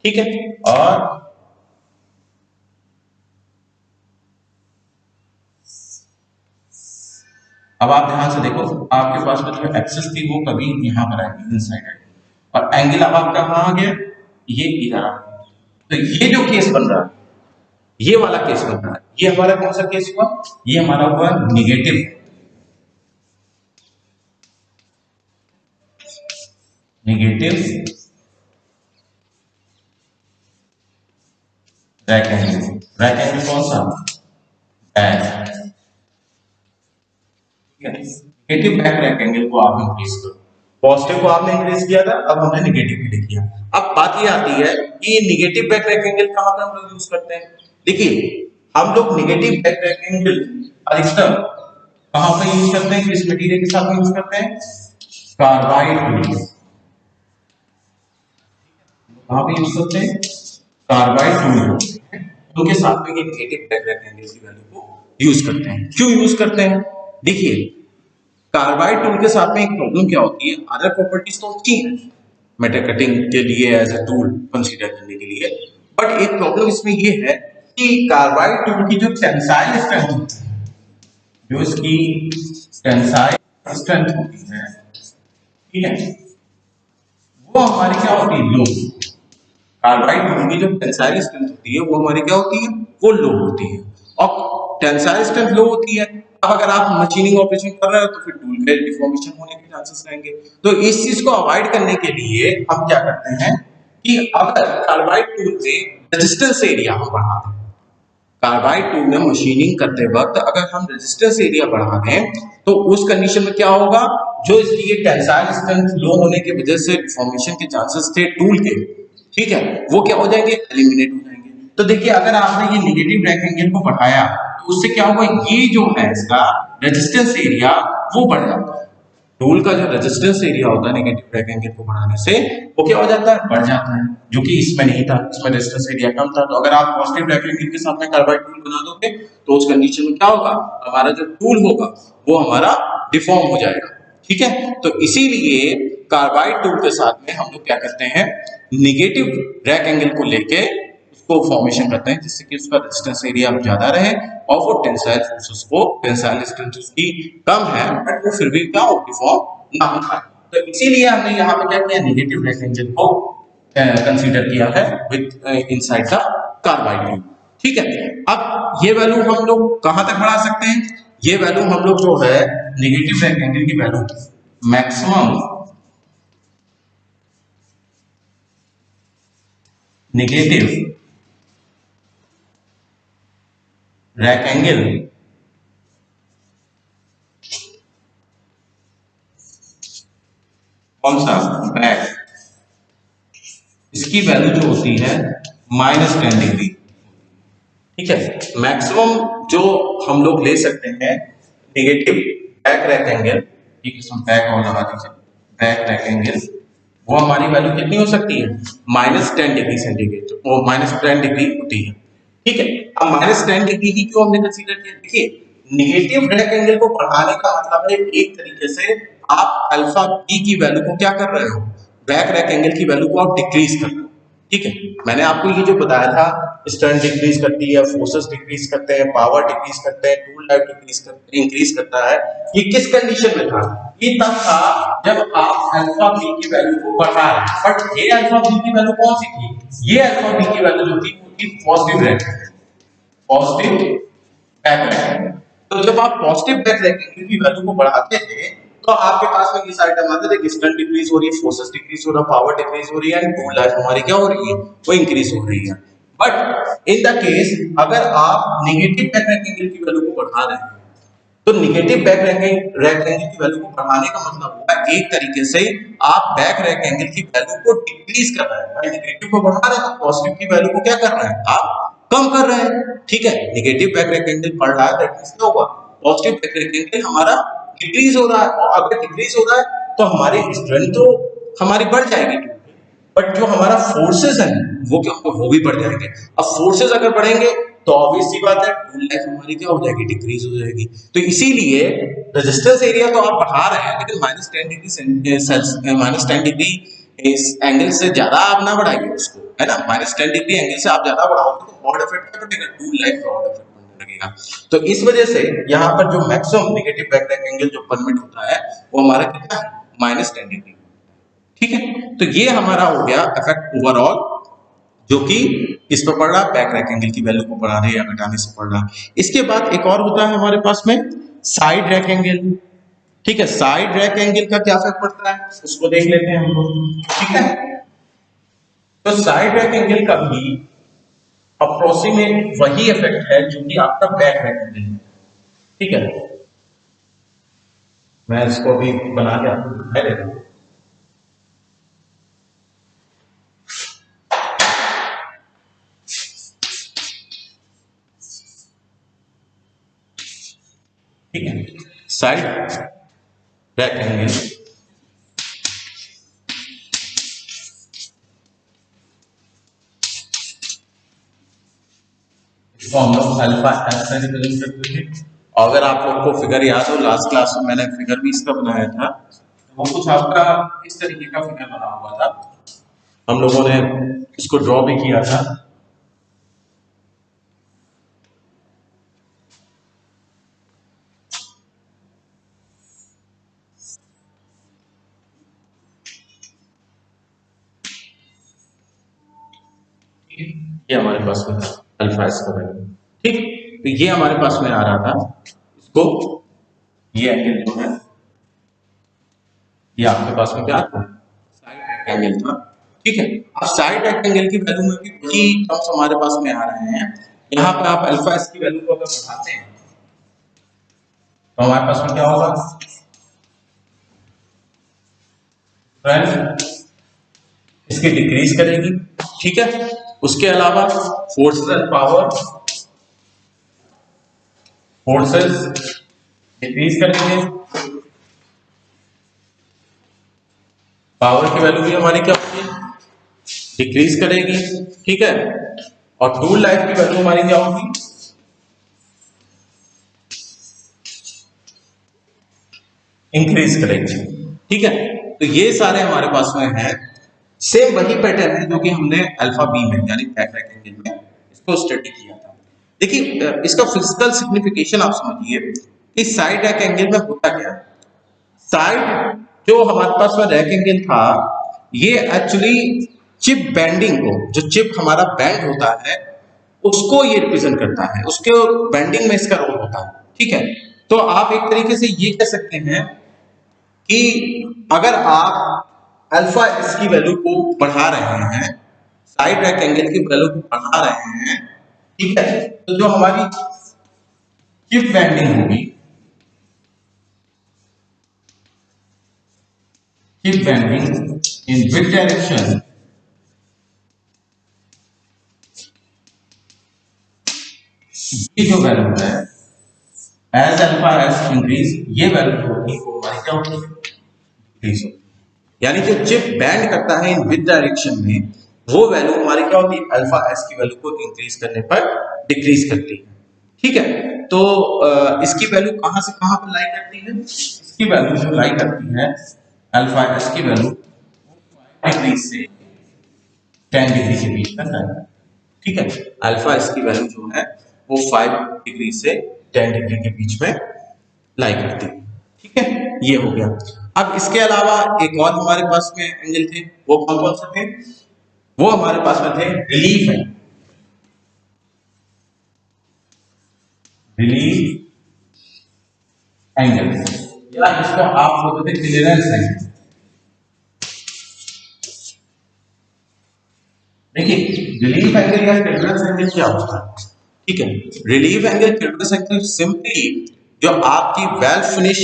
ठीक है, और अब आप ध्यान से देखो, आपके पास में जो एक्सिस थी वो कभी यहाँ पर आएगी, इनसाइड आएगी, और एंगल अब आपका कहाँ आ गया, ये इधर आ गया। तो ये जो केस बन रहा है, ये वाला केस बन रहा है, ये हमारा कौन सा केस हुआ, ये हमारा हुआ negative, negative rack angle. Rack angle कौन सा, back, negative back rake angle को आप इंक्रीज करो। पॉजिटिव को आपने इंक्रीज किया था, अब हमने नेगेटिव के लिए किया। अब बात ये आती है कि नेगेटिव बैक रैक एंगल कहां पर हम लोग यूज करते हैं। देखिए, हम लोग नेगेटिव बैक रैक एंगल अधिकतर कहां पर यूज करते हैं, किस मटेरियल के साथ में यूज करते हैं, कार्बाइड टूल। कहां पे यूज करते हैं, कार्बाइड टूल, उनके साथ में ये नेगेटिव बैक रैक एंगल की वैल्यू को यूज करते हैं। क्यों यूज करते हैं, देखिए कार्बाइड टूल के साथ में एक प्रॉब्लम क्या होती है, अदर प्रॉपर्टीज तो अच्छी हैं मेटल कटिंग के लिए एज ए टूल कंसीडर करने के लिए, बट एक प्रॉब्लम इसमें ये है कि कार्बाइड टूल की जो टेंसाइल स्ट्रेंथ होती है, जो इसकी टेंसाइल स्ट्रेंथ होती है, ठीक है, वो हमारी क्या होती है, लो। कार्बाइड टूल की जो टेंसाइल स्ट्रेंथ होती है वो हमारी क्या होती है, वो लो होती है। और टेंसाइल स्ट्रेंथ लो होती है, अब अगर आप मशीनिंग ऑपरेशन कर रहे हो तो फिर टूल के डिफॉर्मेशन होने के चांसेस रहेंगे। तो इस चीज को अवॉइड करने के लिए हम क्या करते हैं कि अगर कार्बाइड टूल में रेजिस्टेंस एरिया हम बढ़ा दें, कार्बाइड टूल में मशीनिंग करते वक्त अगर हम रेजिस्टेंस एरिया बढ़ा दें तो उस कंडीशन में क्या होगा, जो इसकी ये टेंसाइल स्ट्रेंथ लो होने की वजह से डिफॉर्मेशन के चांसेस थे टूल के, ठीक है, वो क्या हो जाएंगे, एलिमिनेट हो जाएंगे। तो देखिए, अगर आपने ये नेगेटिव रैक एंगल को बढ़ाया तो उससे क्या होगा, ये जो है इसका रेजिस्टेंस एरिया वो बढ़ जाता है। टूल का जो रेजिस्टेंस एरिया होता है नेगेटिव रैक एंगल को बढ़ाने से वो क्या हो जाता है, बढ़ जाता है, जो कि इसमें नहीं था, इसमें रेजिस्टेंस एरिया कम था। तो अगर आप पॉजिटिव रैक एंगल के साथ में कार्बाइड टूल बना दोगे तो उस कंडीशन में क्या होगा, हमारा जो टूल होगा वो हमारा डिफॉर्म हो जाएगा, ठीक है। तो इसीलिए कार्बाइड टूल के साथ में हम लोग क्या करते हैं, नेगेटिव रैक एंगल को लेके उसको फॉर्मेशन करते हैं, जिससे कि उसका रेजिस्टेंस एरिया ज्यादा रहे और वो टेंसाइल फोर्सेस को, टेंसाइल स्ट्रेंथ उसकी कम है बट वो फिर भी क्या हो, डिफॉर्म ना हो पाए। तो इसीलिए हमने यहाँ पे क्या किया, नेगेटिव रैक एंगल को कंसीडर किया है with inside the carbide tube, ठीक है। अब ये वैल्यू हम लोग कहां तक बढ़ा सकते हैं, ये वैल्यू हम लोग जो है नेगेटिव रैक एंगल की value maximum negative rack angle कौन सा, बैक, इसकी वैल्यू जो होती है -10 डिग्री, ठीक है। मैक्सिमम जो हम लोग ले सकते हैं नेगेटिव बैक रैक एंगल, ठीक है, इसमें बैक और लगा दीजिए, बैक रैक एंगल, वो हमारी वैल्यू कितनी हो सकती है, -10 डिग्री सेंटीग्रेड, वो -10 डिग्री होती है, ठीक है। अब -10 डिग्री ही क्यों हमने कंसीडर किया, देखिए नेगेटिव रैक एंगल को बढ़ाने का मतलब है एक तरीके से आप अल्फा बी की वैल्यू को क्या कर रहे हो, बैक रैक एंगल की वैल्यू को आप डिक्रीज कर रहे हो, ठीक है। मैंने आपको ये जो बताया था, स्ट्रेंथ डिक्रीज करती है, फोर्सेस डिक्रीज करते हैं, पावर डिक्रीज करते हैं, टूल लाइफ डिक्रीज करते हैं, इंक्रीज करता है, ये किस कंडीशन में था, ये तब था जब आप अल्फा बी की वैल्यू को बढ़ा रहे हैं। बट ये अल्फा बी की वैल्यू कौन सी थी, ये अल्फा बी की वैल्यू जो थी वो थी positive rack, positive back rack. तो जब आप पॉजिटिव बैक रैक की वैल्यू को बढ़ाते थे तो आपके पास में ये सारे टर्म आते थे, स्ट्रेंथ डिक्रीज हो रही है, फोर्सेस डिक्रीज हो रहा है, पावर डिक्रीज हो रही है, एंड टूल लाइफ हमारी क्या हो रही है, वो इंक्रीज हो रही है। बट इन द केस अगर आप नेगेटिव बैक रैक एंगल की वैल्यू को बढ़ा रहे हैं तो नेगेटिव बैक रैक एंगल की वैल्यू को बढ़ाने का मतलब होगा एक तरीके से आप बैक रैक एंगल की वैल्यू को डिक्रीज कर रहे हैं, भाई नेगेटिव को बढ़ा रहे हैं तो पॉजिटिव की वैल्यू को क्या कर रहे हैं, आप कम कर रहे हैं, ठीक है। नेगेटिव बैक रैक एंगल बढ़ रहा है, दैट मींस क्या होगा, पॉजिटिव बैक रैक एंगल हमारा डिक्रीज हो रहा है, और अगर डिक्रीज हो रहा है तो हमारी स्ट्रेंथ तो हमारी बढ़ जाएगी, बट जो हमारा फोर्सेस है वो क्या, वो भी बढ़ जाएंगे। अब फोर्सेस अगर बढ़ेंगे तो ऑब्वियस सी बात है टूल लाइफ हमारी क्या हो जाएगी, डिक्रीज हो जाएगी। तो इसीलिए रेजिस्टेंस एरिया तो आप बढ़ा रहे हैं लेकिन -10 डिग्री इस एंगल से ज्यादा आप ना बढ़ाइए उसको, है ना, -10 डिग्री एंगल से आप ज्यादा बढ़ाओगे तो और इफेक्ट क्या पड़ेगा, टूल लाइफ का और इफेक्ट। लगेगा। तो इस वजह से यहाँ पर जो maximum negative back rake angle जो परमिट होता है वो हमारा कितना है, -10 डिग्री। ठीक है, तो ये हमारा हो गया इफेक्ट ओवरऑल, जो कि किस पर पड़ रहा है, बैक रैक एंगल की वैल्यू को बढ़ाने या घटाने से पड़ रहा है। इसके बाद एक और होता है हमारे पास में साइड रैक एंगल। ठीक है, साइड रैक एंगल का क्या इफेक्ट पड़ता है उसको देख लेते हैं हम लोग। ठीक है, तो साइड रैक एंगल का भी अप्रोक्सीमेट वही इफेक्ट है जो कि आपका बैक रैक एंगल है। ठीक है, मैं इसको अभी बना के आपको दिखा देता हूं। ठीक है, साइड रैक एंगल इसको हम लोग अल्फा एस से रिप्रेजेंट करते थे। अगर आप लोग को फिगर याद हो, लास्ट क्लास में मैंने फिगर भी इसका बनाया था, तो वो कुछ आपका इस तरीके का फिगर बना हुआ था, हम लोगों ने इसको ड्रॉ भी किया था। ये हमारे पास में अल्फा एस का वैल्यू। ठीक, तो ये हमारे पास में आ रहा था, इसको ये एंगल जो है ये आपके पास में क्या था, साइड एंगल था। ठीक है, अब साइड एंगल की वैल्यू में भी वही टर्म्स हमारे पास में आ रहे हैं। यहाँ पे आप अल्फा एस की वैल्यू को अगर बढ़ाते हैं तो हमारे पास में क्या होगा फ्रेंड, इसकी डिक्रीज करेगी। ठीक है, उसके अलावा forces and power, forces decrease करेंगे, पावर की वैल्यू भी हमारी क्या होगी, डिक्रीज करेगी। ठीक है, और टूल लाइफ की वैल्यू हमारी क्या होगी, इंक्रीज करेगी। ठीक है, तो ये सारे हमारे पास में है, सेम वही पैटर्न है जो कि हमने अल्फा बी में यानी बैक रैक एंगल में इसको स्टडी किया था। देखिए इसका फिजिकल सिग्निफिकेशन आप समझिए कि साइड रैक एंगल में होता क्या है। साइड जो हमारे पास में रैक एंगल था, ये एक्चुअली चिप बेंडिंग को, जो चिप हमारा बेंड होता है उसको ये रिप्रेजेंट करता है, उसके बेंडिंग में इसका रोल होता है। ठीक है, तो आप एक तरीके से ये कह सकते हैं कि अगर आप अल्फा एस की वैल्यू को बढ़ा रहे हैं, साइड रैक एंगल की वैल्यू को बढ़ा रहे हैं, ठीक है, तो जो हमारी चिप बेंडिंग होगी, chip bending in which direction, ये जो वैल्यू है एज अल्फा एस इंक्रीज, ये वैल्यू होगी वो हमारी क्या होगी, इंक्रीज होगी। यानी जो चिप बैंड करता है इन विद डायरेक्शन में, वो वैल्यू हमारी क्या होती है, अल्फा एस की वैल्यू को इंक्रीज करने पर डिक्रीज करती है। ठीक है, तो इसकी वैल्यू कहां से कहां पर लाई करती है, इसकी वैल्यू जो लाई करती है अल्फा एस की वैल्यू 5 डिग्री से 10 डिग्री के बीच में लाई। ठीक है, अल्फा एस की वैल्यू जो है वो 5 डिग्री से 10 डिग्री के बीच में लाई करती है। ठीक है, ये हो गया। अब इसके अलावा एक और हमारे पास में एंगल थे, वो कौन कौन से थे, वो हमारे पास में थे रिलीफ एंगल, रिलीफ एंगल, या इसको आप बोलते थे क्लियरेंस एंगल। देखिए रिलीफ एंगल या क्लियरेंस एंगल क्या होता है। ठीक है, relief angle clearance angle simply जो आपकी वेल फिनिश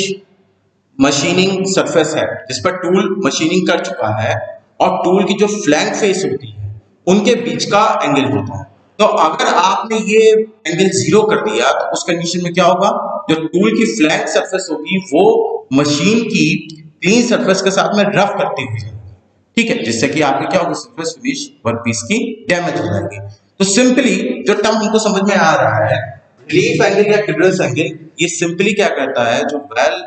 मशीनिंग सरफेस है जिस पर टूल मशीनिंग कर चुका है और टूल की जो फ्लैंक फेस होती है उनके बीच का एंगल होता है। तो अगर आपने ये एंगल 0 कर दिया तो उस कंडीशन में क्या होगा, जो टूल की फ्लैंक सरफेस होगी वो मशीन की क्लीन सरफेस के साथ में रफ करती हुई जाएगी। ठीक है, जिससे कि आपकी क्या होगी, सरफेस फिनिश वर्कपीस की डैमेज हो जाएगी। तो सिंपली जो टर्म हमको समझ में आ रहा है रिलीफ एंगल या क्लियरेंस एंगल, ये सिंपली क्या करता है, जो वेल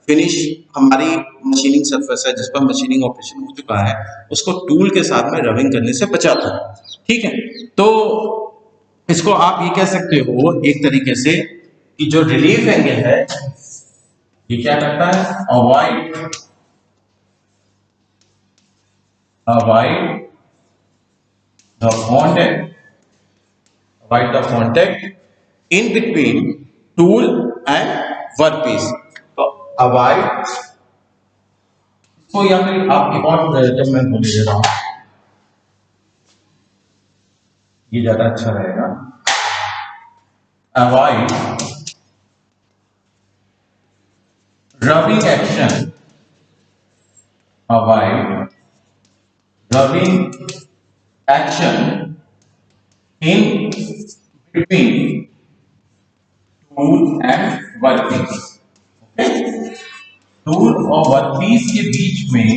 फिनिश हमारी मशीनिंग सरफेस है जिस पर मशीनिंग ऑपरेशन हो चुका है उसको टूल के साथ में रबिंग करने से बचाता है। ठीक है, तो इसको आप ये कह सकते हो एक तरीके से कि जो रिलीफ एंगल है ये क्या करता है, avoid the contact, avoid the contact in between tool and workpiece. तो अवॉइड इसको, या फिर आप एक और जब मैं बोल दे रहा हूं ये ज्यादा अच्छा रहेगा, avoid rubbing action, avoid rubbing action in between tool and workpiece। Tool और वर्कपीस के बीच में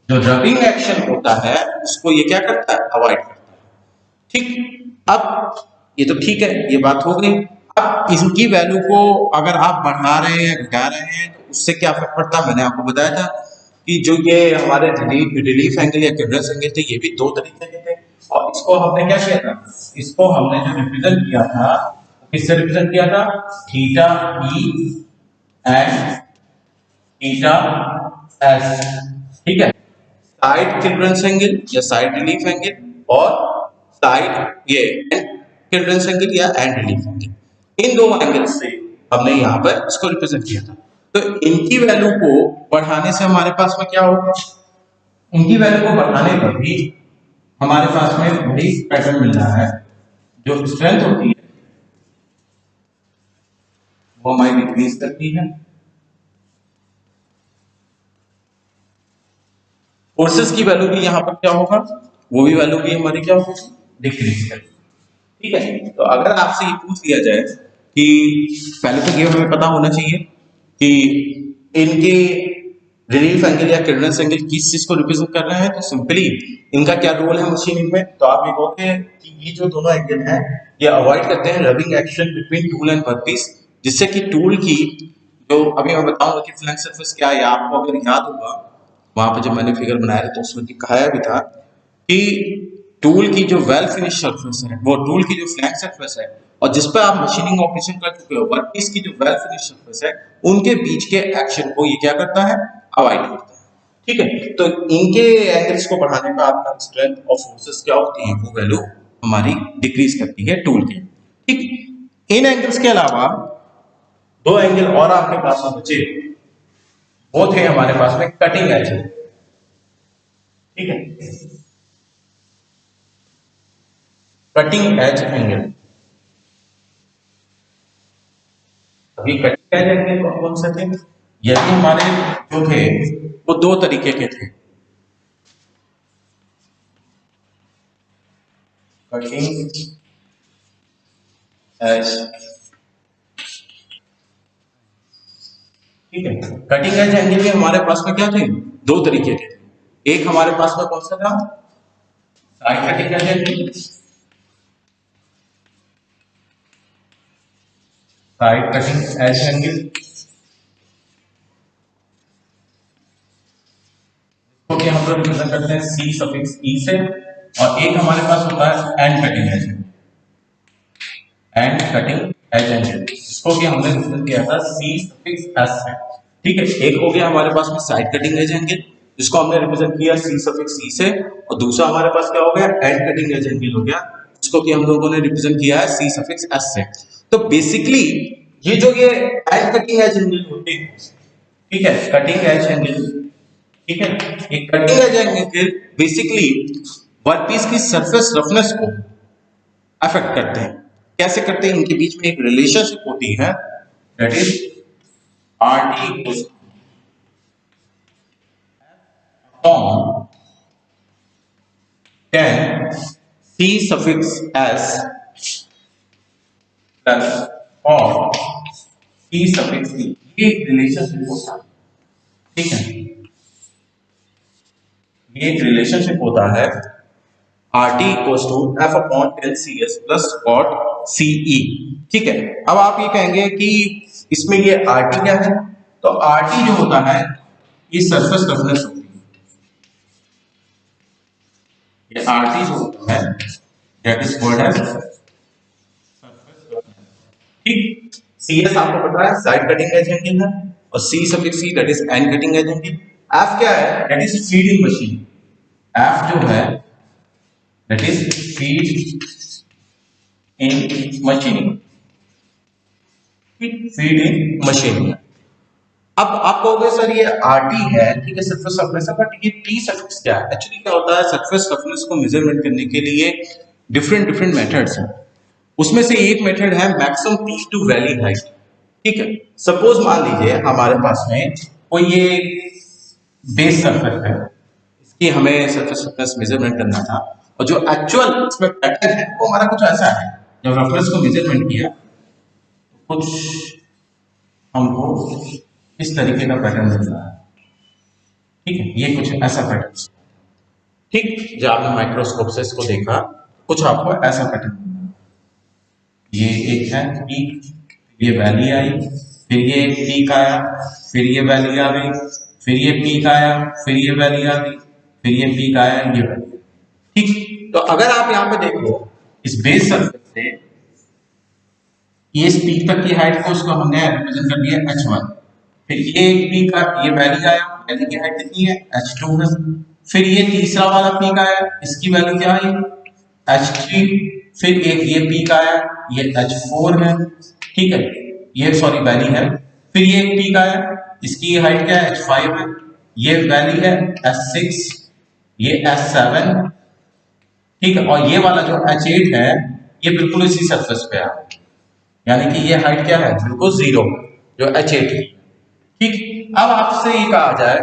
जो रबिंग एक्शन होता है उसको ये क्या करता है, अवॉइड करता है। ठीक, अब ये तो ठीक है, ये बात हो गई। अब इनकी वैल्यू को अगर आप बढ़ा रहे हैं या घटा रहे हैं तो उससे क्या फर्क पड़ता है। मैंने आपको बताया था कि जो ये हमारे रिलीफ एंगल या क्यूरेंस एंगल थे ये भी दो तरीके के थे, और इसको हमने क्या किया था, इसको हमने जो रिप्रेजेंट किया था किससे रिप्रेजेंट किया था, theta E and theta S. ठीक है, साइड क्यूरेंस एंगल या साइड रिलीफ एंगल और साइड ये क्यूरेंस एंगल या एंड रिलीफ एंगल, इन दो एंगल से हमने यहाँ पर इसको रिप्रेजेंट किया था। तो इनकी वैल्यू को बढ़ाने से हमारे पास में क्या होगा, इनकी वैल्यू को बढ़ाने पर भी हमारे पास में वही पैटर्न मिल रहा है, जो स्ट्रेंथ होती है वो हमारी डिक्रीज करती है, फोर्सेस की वैल्यू भी यहाँ पर क्या होगा, वो भी वैल्यू भी हमारी क्या होगी, डिक्रीज करेगी। ठीक है, तो अगर आपसे ये पूछ लिया जाए कि पहले तो ये हमें पता होना चाहिए कि इनके रिलीफ एंगल या क्यूरेंस एंगल किस चीज को रिप्रेजेंट कर रहे हैं, तो सिंपली इनका क्या रोल है मशीनिंग में। तो आप ये कहोगे कि ये जो दोनों एंगल हैं ये अवॉइड करते हैं rubbing action between tool and workpiece, जिससे कि टूल की जो अभी मैं बताऊंगा कि फ्लैंक सरफेस क्या है, आपको अगर याद होगा वहां पर जब मैंने फिगर बनाया था तो उसमें दिखाया भी था कि टूल की जो वेल फिनिश सरफेस है वो टूल की जो फ्लैंक सरफेस है और जिस पर आप मशीनिंग ऑपरेशन कर चुके हो वर्कपीस की जो वेल फिनिश सरफेस है उनके बीच के एक्शन को ये क्या करता है, अवॉइड करता है। ठीक है, तो इनके एंगल्स को बढ़ाने पर आपका स्ट्रेंथ और फोर्सेस क्या होती है, वो वैल्यू हमारी डिक्रीज करती है टूल की। ठीक, इन एंगल्स के अलावा दो एंगल और आपके पास में बचे, वो थे हमारे पास में कटिंग एज। ठीक है, कटिंग एज एंगल। अभी कटिंग एज एंगल कौन कौन से थे, ये भी हमारे जो थे वो दो तरीके के थे, कटिंग एज। ठीक है, कटिंग एज एंगल के हमारे पास में क्या थे, दो तरीके के थे। एक हमारे पास में कौन सा था, side cutting edge angle, side cutting edge angle, क्योंकि हम लोग रिप्रेजेंट करते हैं सी सफिक्स ई से, और एक हमारे पास होता है and cutting edge angle, and cutting edge angle, इसको भी हमने रिप्रेजेंट किया था सी सफिक्स एस से। ठीक है, एक हो गया हमारे पास में साइड कटिंग एज एंगल जिसको हमने रिप्रेजेंट किया सी सफिक्स सी से, और दूसरा हमारे पास क्या हो गया, एंड कटिंग एज एंगल हो गया जिसको कि हम लोगों ने रिप्रेजेंट किया है सी सफिक्स एस से। तो बेसिकली ये जो ये एंड कटिंग एज एंगल होते हैं, ठीक है, कटिंग एज एंगल, ठीक है, ये cutting edge angle basically workpiece की सरफेस रफनेस को अफेक्ट करते हैं। कैसे करते हैं, इनके बीच में एक रिलेशनशिप होती है, that is RT upon 10 C suffix S plus और C suffix E, ये रिलेशनशिप होता है। ठीक है, ये एक रिलेशनशिप होता है RT equals to F upon 10 CS plus cot CE। ठीक है, अब आप ये कहेंगे कि इसमें ये RT क्या है, तो RT जो होता है ये सरफेस रफनेस होती है, ये RT जो होता है दैट इज कॉल्ड एज ठीक, सी एस आपको पता है साइड कटिंग एज एंगल है, और C suffix C that is end cutting edge angle. F क्या है, that is feeding machine. F जो है that is feed in machining, feed in machining. अब आप कहोगे सर ये आरटी है, ठीक है, सरफेस रफनेस है, बट ये टी सरफेस क्या है? एक्चुअली क्या होता है, सरफेस रफनेस को मेजरमेंट करने के लिए डिफरेंट डिफरेंट मेथड्स हैं। उसमें से एक मेथड है maximum peak to valley height. ठीक है, सपोज मान लीजिए हमारे पास में कोई ये बेस सरफेस है, इसकी हमें सरफेस रफनेस मेजरमेंट करना था, और जो एक्चुअल इसमें पैटर्न है वो हमारा कुछ ऐसा है। जब रफनेस को मेजरमेंट किया तो कुछ हमको इस तरीके का पैटर्न मिल रहा है। ठीक है, ये कुछ ऐसा पैटर्न। ठीक, जब आपने माइक्रोस्कोप से इसको देखा कुछ आपको ऐसा पैटर्न, ये एक है पीक, ये वैली आई, फिर ये एक पीक आया, फिर ये वैली आ गई, फिर ये पीक आया, फिर ये वैली आ गई, फिर ये पीक आया, ये वैली। ठीक, तो अगर आप यहाँ पे देखो इस बेस सरफेस से ये इस पीक तक की हाइट को उसको हमने रिप्रेजेंट कर दिया h1, फिर ये एक पीक का ये वैल्यू आया, वैल्यू की हाइट कितनी है h2 है, फिर ये तीसरा वाला पीक आया, इसकी वैल्यू क्या आई h3, फिर एक ये पीक आया, ये h4 है, ठीक है, ये सॉरी वैल्यू है, फिर ये एक पीक आया, इसकी हाइट क्या है h5 है, ये वैल्यू है h6, ये h7, ठीक है, और ये वाला जो h8 है ये बिल्कुल इसी सरफेस पे है, यानी कि ये हाइट क्या है बिल्कुल जीरो, जो h8 है। ठीक, अब आपसे ये कहा जाए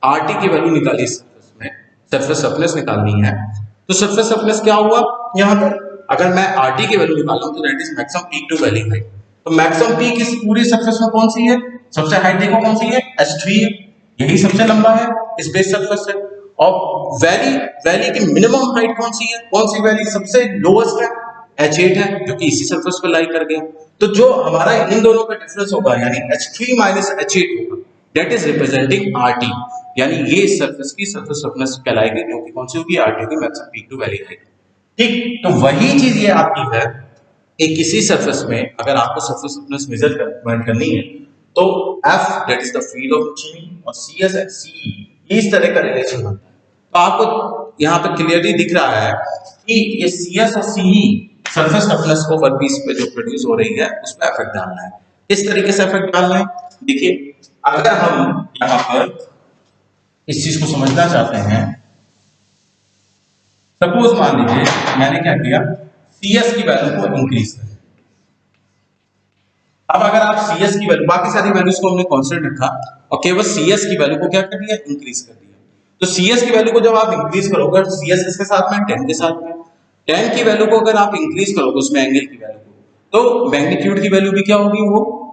आरटी की वैल्यू निकाली सरफेस में, सरफेस रफनेस निकालनी है, तो सरफेस रफनेस क्या हुआ यहाँ पर, अगर मैं आरटी की वैल्यू निकालूं तो that is maximum peak to valley height. तो मैक्सिमम पीक इस पूरी सरफेस में कौन सी है, सबसे हाइट देखो कौन सी है h3 है, यही सबसे लंबा है इस बेस सरफेस से। और वैली, वैली की मिनिमम हाइट कौन सी है, कौन सी वैली सबसे लोएस्ट है, h8 है, जो कि इसी सरफेस पे लाई कर गया। तो जो हमारा इन दोनों का डिफरेंस होगा यानी h3 माइनस h8 होगा, दैट इज रिप्रेजेंटिंग आरटी, यानी ये सरफेस की सरफेस रफनेस कहलाएगी, जो कि कौन सी होगी आरटी की maximum peak to valley height. ठीक, तो वही चीज ये आपकी है, एक किसी सरफेस में अगर आपको सरफेस रफनेस मेजरमेंट करनी है तो F that is the field of machining और CS एंड CE इस तरह का रिलेशन बनता है। तो आपको यहाँ पे क्लियरली दिख रहा है कि ये CS और CE सरफेस रफनेस को वर्कपीस पे जो प्रोड्यूस हो रही है उस पर इफेक्ट डालना है। किस तरीके से इफेक्ट डालना है, देखिए अगर हम यहाँ पर इस चीज को समझना चाहते हैं, सपोज मान लीजिए मैंने क्या किया, CS की वैल्यू को इंक्रीज कर, अब अगर आप CS की वैल्यू, बाकी सारी वैल्यूज को हमने कांस्टेंट रखा और केवल CS की वैल्यू को क्या कर दिया, इंक्रीज कर दिया। तो CS की वैल्यू को जब आप इंक्रीज करोगे, CS किसके साथ में, 10 के साथ में, 10 की वैल्यू को अगर आप इंक्रीज करोगे उसमें एंगल की वैल्यू को, तो मैग्नीट्यूड की वैल्यू भी क्या होगी,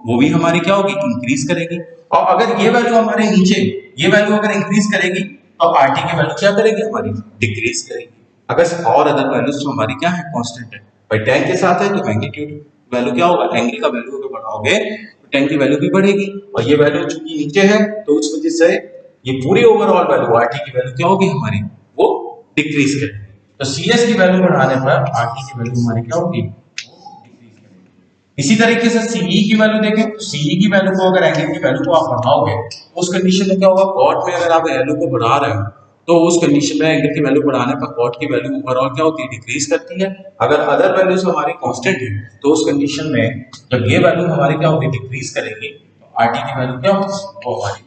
वो भी हमारी क्या होगी, इंक्रीज करेगी। और अगर ये वैल्यू हमारे नीचे, ये वैल्यू अगर इंक्रीज करेगी तो RT की वैल्यू क्या करेगी, हमारी डिक्रीज करेगी। अगर और अदर वैल्यूज तो हमारी क्या है, कांस्टेंट है। भाई 10 के साथ है तो मैग्नीट्यूड वैल्यू क्या होगा, एंगल का वैल्यू अगर बढ़ाओगे तो 10 की वैल्यू भी बढ़ेगी, और ये वैल्यू चूंकि नीचे है तो उस वजह से ये पूरी ओवरऑल वैल्यू RT की वैल्यू क्या होगी हमारी, वो डिक्रीज करेगी। तो CS की वैल्यू बढ़ाने पर RT की वैल्यू हमारी क्या होगी, डिक्रीज करेगी। इसी तरीके से CE की वैल्यू देखें तो CE की वैल्यू को अगर एंगल की वैल्यू को आप बढ़ाओगे उस कंडीशन में क्या होगा, कॉट में अगर आप वैल्यू को बढ़ा रहे हो तो उस कंडीशन में एंगल की वैल्यू बढ़ाने पर कॉट की वैल्यू ओवरऑल क्या होती है, डिक्रीज करती है। अगर अदर वैल्यूज हमारी कांस्टेंट है तो उस कंडीशन में जब ये वैल्यू हमारी क्या होगी, डिक्रीज करेगी, तो RT की वैल्यू क्या होगी, वो हमारी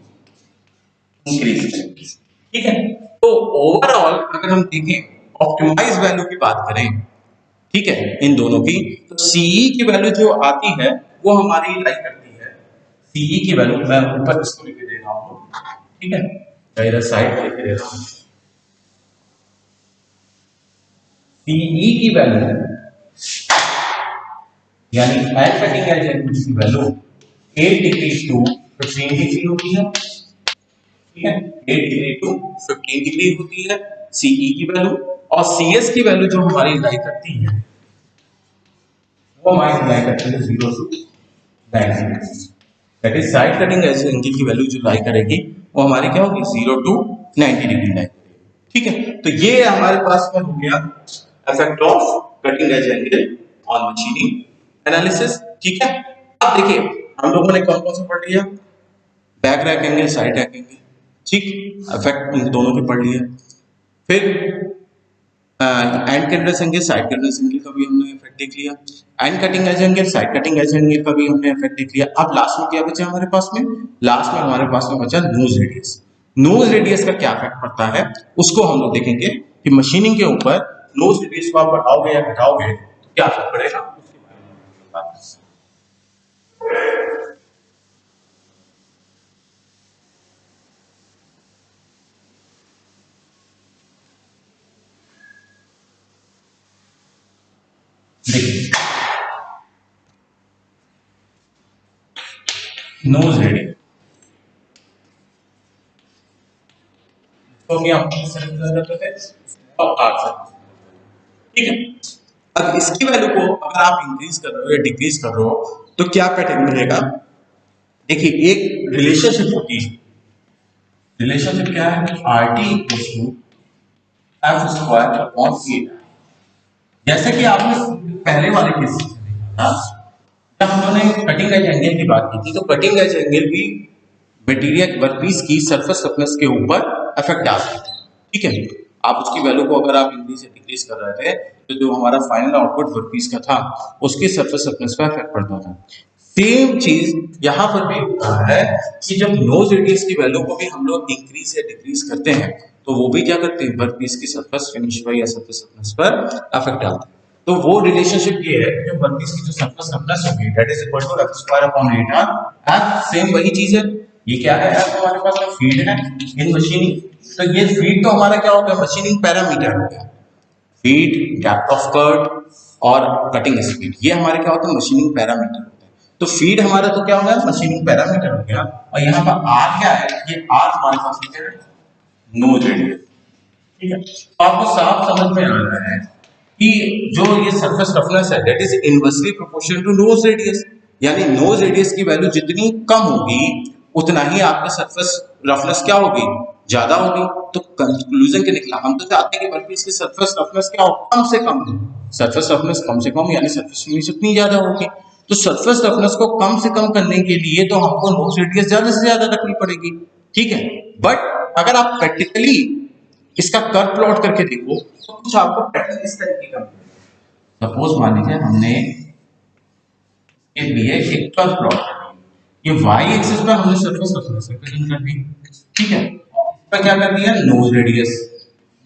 इंक्रीज करेगी। ठीक है, तो ओवरऑल अगर हम देखें ऑप्टिमाइज वैल्यू की बात करें, ठीक है, इन दोनों की, तो CE की वैल्यू जो आती है वो हमारी लाई करती है, CE की वैल्यू मैं ऊपर इसको लिख दे रहा हूँ, ठीक है, इधर साइड पे लिख दे रहा हूँ, CE की वैल्यू यानी एल कटिंग एज एंगल की वैल्यू 8 डिग्री टू 15 डिग्री होती है, ठीक है, 8 डिग्री टू 15 डिग्री होती है CE की वैल्यू। और CS की वैल्यू जो हमारी लाई करती है वो हमारी लाई करती है 0 to 90 degree, that is side cutting edge angle की वैल्यू जो लाई करेगी वो हमारी क्या होगी, 0 टू 90 डिग्री लाई करेगी। ठीक है, तो ये हमारे पास में हो गया effect of cutting edge angle on machining analysis। ठीक है। अब देखिए हम लोगों ने कौन कौन सा पढ़ लिया, back rake angle, side rack angle, ठीक, इफेक्ट इन दोनों के पढ़ लिया। फिर and candles angle, side candles angle का भी हमने इफेक्ट देख लिया। And cutting edge angle, side cutting edge angle का भी हमने इफेक्ट देख लिया। अब लास्ट में क्या बचा हमारे पास में, लास्ट में हमारे पास में बचा नोज रेडियस। नोज रेडियस का क्या इफेक्ट पड़ता है उसको हम लोग देखेंगे कि मशीनिंग के ऊपर नोज रेडियस को आप बढ़ाओगे या घटाओगे तो क्या इफेक्ट पड़ेगा, उसके बारे में बात करेंगे। देखिए नोज रेडियस तो भी हम करते थे और आर से, ठीक है। अब इसकी वैल्यू को अगर आप इंक्रीज कर रहे हो या डिक्रीज कर रहे हो तो क्या पैटर्न मिलेगा, देखिए एक रिलेशनशिप होती है, रिलेशनशिप क्या है, R T equals to F square upon A. जैसे कि आपने पहले वाले केस में देखा था जब हमने कटिंग एज एंगल की बात की थी, तो कटिंग एज एंगल भी मटेरियल वर्कपीस की सरफेस रफनेस के ऊपर इफेक्ट डालती है, ठीक है। आप उसकी वैल्यू को अगर आप इंक्रीज या डिक्रीज कर रहे थे तो जो हमारा फाइनल आउटपुट वर्कपीस का था उसकी सरफेस रफनेस पर इफेक्ट पड़ता था। सेम चीज यहाँ पर भी होता है कि जब नोज रेडियस की वैल्यू को भी हम लोग इंक्रीज या डिक्रीज करते हैं तो वो भी क्या करते हैं, वर्कपीस की सरफेस फिनिश पर या सरफेस रफनेस पर इफेक्ट डालते हैं। तो वो रिलेशनशिप ये है कि जो वर्कपीस की जो सरफेस रफनेस होगी that is equal to F square upon 8r। F same वही चीज है, ये क्या है, एफ हमारे पास में फीड है इन मशीनिंग। तो ये फीड तो हमारा क्या हो गया, मशीनिंग पैरामीटर हो गया, फीड, डेप्थ ऑफ कट और कटिंग स्पीड, ये हमारे क्या होता है, मशीनिंग पैरामीटर होते हैं। तो फीड हमारा तो क्या हो गया, मशीनिंग पैरामीटर हो गया, और यहाँ पर आर क्या है, ये आर हमारे पास क्या है, नोज रेडियस, ठीक है। तो आपको साफ समझ में आ रहा है कि जो ये सरफेस रफनेस है that is inversely proportional to nose radius, यानी नोज रेडियस की वैल्यू जितनी कम होगी उतना ही आपका सरफेस रफनेस क्या होगी, ज्यादा होगी। तो कंक्लूजन के निकला, हम तो चाहते हैं कि वर्कपीस की सरफेस रफनेस क्या हो, कम से कम हो, सरफेस रफनेस कम से कम यानी सरफेस फिनिश उतनी ज्यादा होगी। तो सरफेस रफनेस को कम से कम करने के लिए तो हमको नोज रेडियस ज्यादा से ज्यादा रखनी पड़ेगी, ठीक है। बट अगर आप प्रैक्टिकली इसका कर्व प्लॉट करके देखो तो कुछ आपको पैटर्न इस तरीके का मिलेगा। सपोज मान लीजिए हमने ये दिया एक कर्व प्लॉट, ये y एक्सिस पर हमने सरफेस रफनेस रिप्रेजेंट कर दी, ठीक है। पर क्या कर दिया, नोज रेडियस,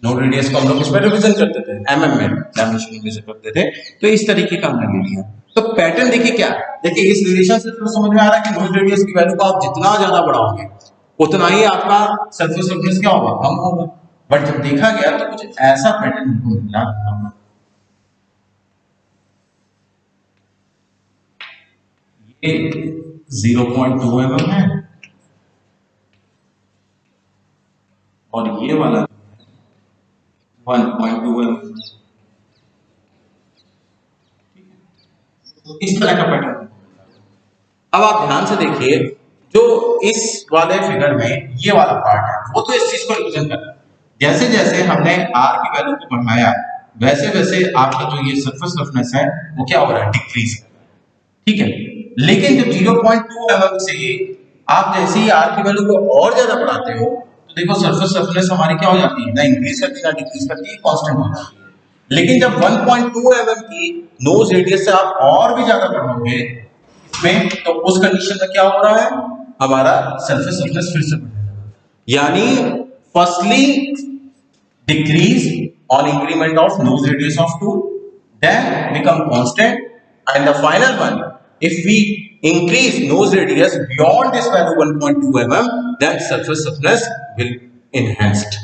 नोज रेडियस को हम लोग इसमें रिप्रेजेंट करते थे mm में, डायमेंशन में करते थे, तो इस तरीके का हमने ले लिया। तो पैटर्न देखिए क्या, देखिए इस रिलेशन से तो समझ में आ रहा है कि नोज रेडियस की वैल्यू को आप जितना ज्यादा बढ़ाओगे उतना ही आपका सरफेस रफनेस क्या होगा, कम होगा। बट जब देखा गया तो कुछ ऐसा पैटर्न हमको मिला, ये 0.2 mm है और ये वाला 1.2 mm, इस तरह का पैटर्न। अब आप ध्यान से देखिए, जो इस वाले फिगर में ये वाला पार्ट है वो तो इस चीज को रिप्रेजेंट कर रहा है, जैसे जैसे हमने आर की वैल्यू को बढ़ाया वैसे वैसे आपका जो ये सरफेस रफनेस है वो क्या हो रहा है, डिक्रीज कर रहा है, ठीक है। लेकिन जब 0.2 mm से आप जैसे ही आर की वैल्यू को और ज्यादा बढ़ाते हो तो देखो सरफेस रफनेस हमारी क्या हो जाती है, ना इंक्रीज करती है ना डिक्रीज करती है, कांस्टेंट हो जाती है। लेकिन जब 1.2 mm की नोज रेडियस से आप और भी ज्यादा बढ़ाओगे इसमें तो उस कंडीशन में क्या हो रहा है, हमारा सरफेस रफनेस फिर से बढ़ेगा, यानी firstly decrease on increment of nose radius of 2, then become constant, and the final one if we increase nose radius beyond this value 1.2 mm then surface roughness will enhanced,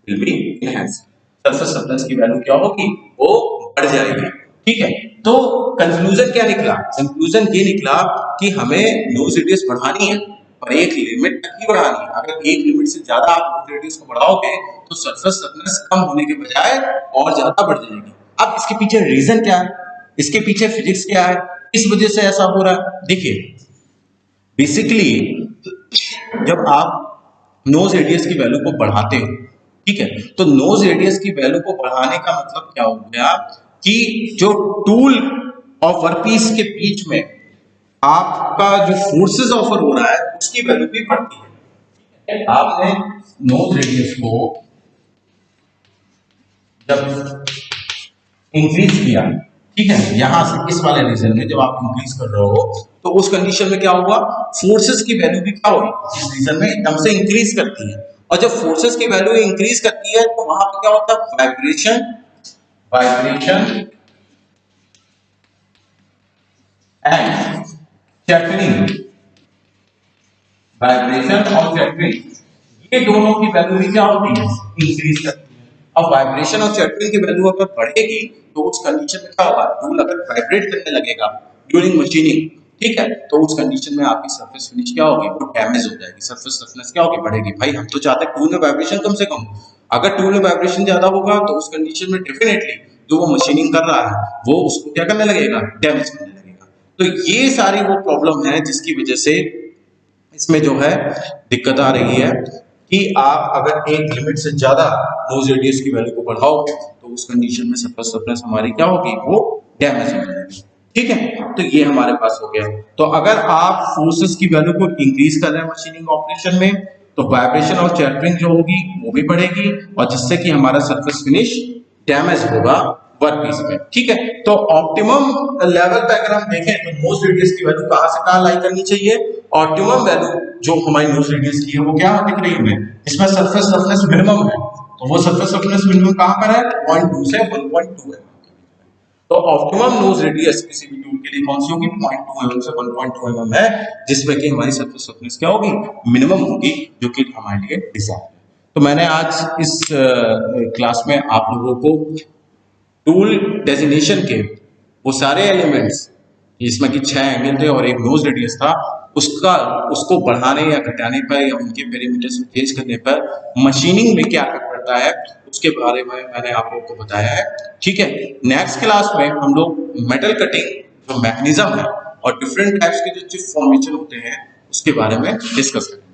will be enhanced, surface roughness की वैल्यू क्या होगी, वो बढ़ जाएगी, ठीक है। तो कंक्लूजन क्या निकला, कंक्लूजन ये निकला कि हमें नोज रेडियस बढ़ानी है और एक लिमिट तक ही बढ़ानी है। अगर एक लिमिट से ज्यादा आप नोज रेडियस को बढ़ाओगे तो सरफेस रफनेस कम होने के बजाय और ज्यादा बढ़ जाएगी। अब इसके पीछे रीजन क्या है, इसके पीछे फिजिक्स क्या है, इस वजह से ऐसा हो रहा है। देखिए बेसिकली जब आप नोज रेडियस की वैल्यू को बढ़ाते हो, ठीक है, तो नोज रेडियस की वैल्यू को बढ़ाने का मतलब क्या हो गया कि जो टूल और वर्कपीस के बीच में आपका जो फोर्सेस ऑफर हो रहा है उसकी वैल्यू भी बढ़ती है। आपने नोज रेडियस को जब इंक्रीज किया, ठीक है, यहां से इस वाले रीजन में जब आप इंक्रीज कर रहे हो तो उस कंडीशन में क्या होगा, फोर्सेस की वैल्यू भी क्या होगी, इस रीजन में एकदम से इंक्रीज करती है। और जब फोर्सेस की वैल्यू इंक्रीज करती है तो वहां पर क्या होता है, vibration vibration and chattering, vibration और चैटरिंग ये दोनों की वैल्यू भी क्या होती है, इंक्रीज करती है। अब वाइब्रेशन और चैटरिंग की वैल्यू अगर बढ़ेगी तो उस कंडीशन में क्या होगा, टूल अगर वाइब्रेट करने लगेगा ड्यूरिंग मशीनिंग, ठीक है, तो उस कंडीशन में आपकी सरफेस फिनिश क्या होगी, वो डैमेज हो जाएगी, सरफेस रफनेस क्या होगी, बढ़ेगी। भाई हम तो चाहते हैं टूल में वाइब्रेशन कम से कम, अगर टूल में वाइब्रेशन ज्यादा होगा तो उस कंडीशन में डेफिनेटली जो वो मशीनिंग कर रहा है वो उसको क्या करने लगेगा, डैमेज करने लगेगा। तो ये सारी वो प्रॉब्लम है जिसकी वजह से इसमें जो है दिक्कत आ रही है कि आप अगर एक लिमिट से ज्यादा नोज रेडियस की वैल्यू को बढ़ाओगे तो उस कंडीशन में सरफेस रफनेस हमारी क्या होगी, वो डैमेज हो जाएगी। ठीक है, तो ये हमारे पास हो गया। तो अगर आप फोर्सेस की वैल्यू को इंक्रीज कर रहे हैं मशीनिंग ऑपरेशन में तो वाइब्रेशन और चैटरिंग जो होगी वो भी बढ़ेगी और जिससे कि हमारा सरफेस फिनिश डैमेज होगा वर्क पीस में। ठीक है, तो ऑप्टिमम लेवल पे अगर हम देखें तो नोज रेडियस की वैल्यू कहां से कहां लाई करनी चाहिए, ऑप्टिमम वैल्यू जो हमारी नोज रेडियस की है वो क्या दिख रही है हमें, इसमें सरफेस रफनेस मिनिमम है, तो वो सरफेस रफनेस मिनिमम कहां पर है, 0.2 से 1.2 है। तो ऑप्टिमम नोज रेडियस किसी भी टूल के लिए कौन सी होगी, 0.2 mm से 1.2 mm है, जिसमें कि हमारी सरफेस रफनेस क्या होगी, मिनिमम होगी, जो कि हमारे लिए डिजायर है। तो मैंने आज इस क्लास में आप लोगों को टूल डेजिग्नेशन के वो सारे एलिमेंट्स जिसमें कि 6 एंगल थे और एक नोज रेडियस था, उसको बढ़ाने या घटाने पर या उनके पैरामीटर्स को चेंज करने पर मशीनिंग में क्या इफेक्ट पड़ता है उसके बारे में मैंने आप लोगों को बताया है। ठीक है, नेक्स्ट क्लास में हम लोग मेटल कटिंग जो मैकेनिज्म है और डिफरेंट टाइप्स के जो चिप फॉर्मेशन होते हैं उसके बारे में डिस्कस करेंगे।